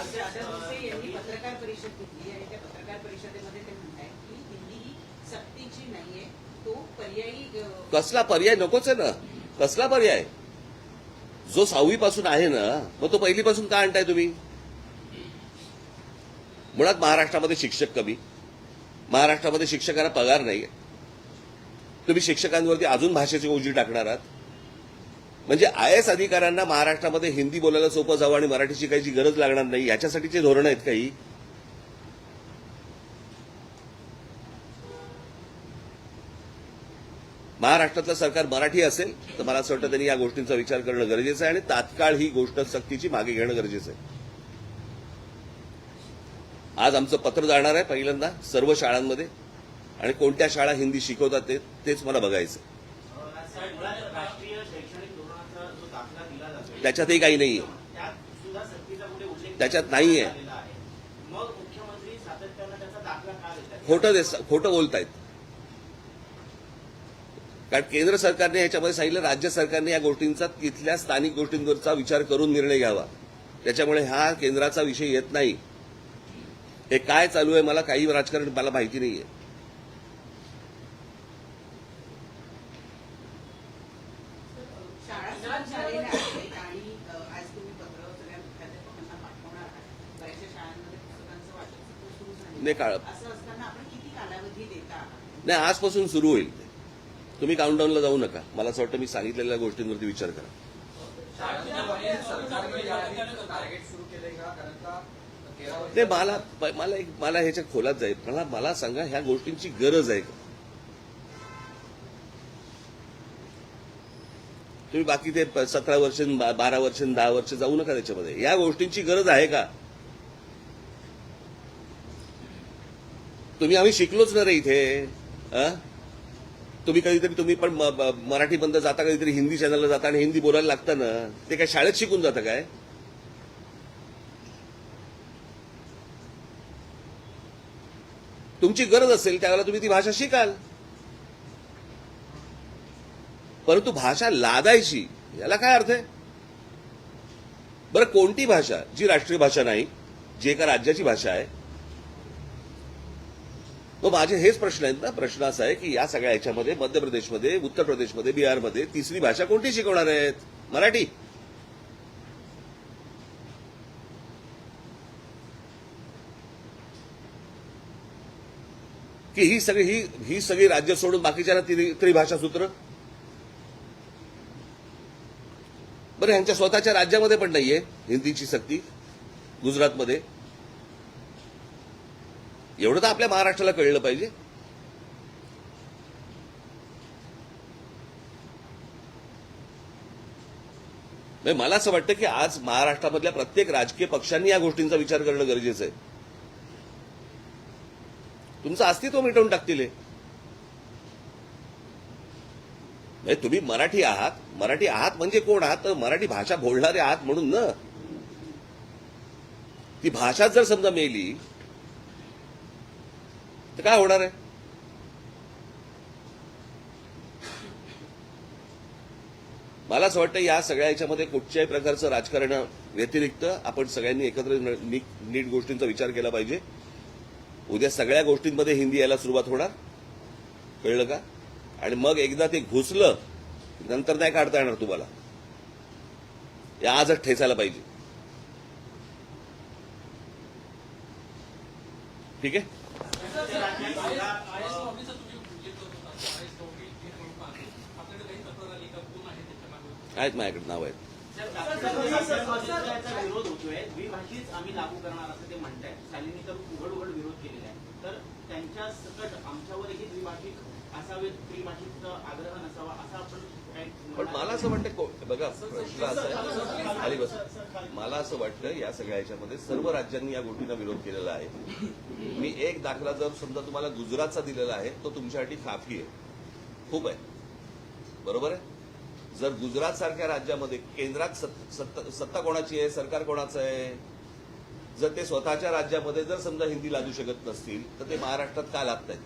यांनी पत्रकार परिषद घेतली आणि त्या पत्रकार परिषदेमध्ये ते म्हणतायत की हिंदी ही सक्तीची नाहीये, तो पर्यायी. कसला पर्याय नकोच आहे ना. कसला पर्याय जो 6वी पासून आहे ना, मग तो पहिलीपासून का आणताय तुम्ही? मुळात महाराष्ट्रामध्ये शिक्षक कमी, महाराष्ट्रामध्ये शिक्षकांना पगार नाहीये. तुम्ही शिक्षकांवरती अजून भाषेची ओझी टाकणार आहात. म्हणजे IAS अधिकाऱ्यांना महाराष्ट्रामध्ये हिंदी बोलायला सोपं जावं आणि मराठी शिकायची गरज लागणार नाही, याच्यासाठीचे धोरणं आहेत काही. महाराष्ट्रातलं सरकार मराठी असेल तर मला असं वाटतं त्यांनी या गोष्टींचा विचार करणं गरजेचं आहे आणि तात्काळ ही गोष्ट सक्तीची मागे घेणं गरजेचं आहे. आज आमचं पत्र जाणार आहे पहिल्यांदा सर्व शाळांमध्ये, आणि कोणत्या शाळा हिंदी शिकवतात तेच मला बघायचं. त्याच्यातही काही नाहीये, त्याच्यात नाहीये. खोटं बोलतायत. कारण केंद्र सरकारने ह्याच्यामध्ये सांगितलं, राज्य सरकारने या गोष्टींचा इथल्या स्थानिक गोष्टींवरचा विचार करून निर्णय घ्यावा. त्याच्यामुळे हा केंद्राचा विषय येत नाही. हे काय चालू आहे मला काही राजकारण मला माहिती नाहीये. नाही, आजपासून सुरू होईल. तुम्ही काउंटडाऊनला जाऊ नका. मला असं वाटतं मी सांगितलेल्या गोष्टींवरती विचार करा. ते मला ह्याच्या खोलात जाईल. मला सांगा, ह्या गोष्टींची गरज आहे का? तुम्ही बाकी ते 17 वर्ष 12 वर्ष 10 वर्ष जाऊ नका त्याच्यामध्ये. या गोष्टींची गरज आहे का? आम्ही शिकलोच ना रे इथे. तुम्ही पण मराठी बंद जाता, कधीतरी हिंदी चॅनलला जाता आणि हिंदी बोलायला लागतं ना. ते काय शाळेत शिकून जातं काय? तुमची गरज असेल त्यावेळेला तुम्ही ती भाषा शिकाल. परंतु भाषा लादायची याला काय अर्थ आहे? बरं, कोणती भाषा जी राष्ट्रीय भाषा नाही, जी एका राज्याची भाषा आहे? मग माझे हेच प्रश्न आहेत ना. प्रश्न असा आहे की या सगळ्या ह्याच्यामध्ये मध्य प्रदेशमध्ये, उत्तर प्रदेशमध्ये, बिहारमध्ये तिसरी भाषा कोणती शिकवणार आहेत? मराठी. की ही सगळी राज्य सोडून बाकीच्या त्रिभाषा सूत्र? बरं, ह्यांच्या स्वतःच्या राज्यामध्ये पण नाहीये हिंदीची सक्ती. गुजरातमध्ये. एवढं तर आपल्या महाराष्ट्राला कळलं पाहिजे. मला असं वाटतं की आज महाराष्ट्रामधल्या प्रत्येक राजकीय पक्षांनी या गोष्टींचा विचार करणं गरजेचं आहे. तुमचं अस्तित्व मिटवून टाकतील. तुम्ही मराठी आहात म्हणजे कोण आहात? तर मराठी भाषा बोलणारे आहात म्हणून ना. ती भाषा जर समजा मेली तर काय होणार आहे? मला असं वाटतं या सगळ्या याच्यामध्ये कुठच्याही प्रकारचं राजकारण व्यतिरिक्त आपण सगळ्यांनी एकत्र नीट गोष्टींचा विचार केला पाहिजे. उद्या सगळ्या गोष्टींमध्ये हिंदी यायला सुरुवात होणार, कळलं का? आणि मग एकदा ते घुसलं नंतर नाही काढता येणार तुम्हाला. या आजच ठेचायला पाहिजे. ठीक आहे. आहेत माझ्याकडे नाव आहेत. विरोध होतोय, द्विभाषीच आम्ही लागू करणार असं ते म्हणतायत. शालिनी तर उघड विरोध केलेला आहे. तर त्यांच्या सकट आमच्यावरही द्विभाषिक असावे, त्रिभाषिक आग्रह नसावा असं आपण काय? पण मला असं वाटतं, बघा प्रश्न असा आहे, खाली बस. मला असं वाटतं या सगळ्या ह्याच्यामध्ये सर्व राज्यांनी या गोष्टींना विरोध केलेला आहे. मी एक दाखला जर समजा तुम्हाला गुजरातचा दिलेला आहे तो तुमच्यासाठी काफी आहे, खूप आहे. बरोबर आहे. जर गुजरात सारख्या राज्यामध्ये केंद्रात सत्ता कोणाची आहे, सरकार कोणाचं आहे? जर ते स्वतःच्या राज्यामध्ये जर समजा हिंदी लादू शकत नसतील तर ते महाराष्ट्रात का लादतायत?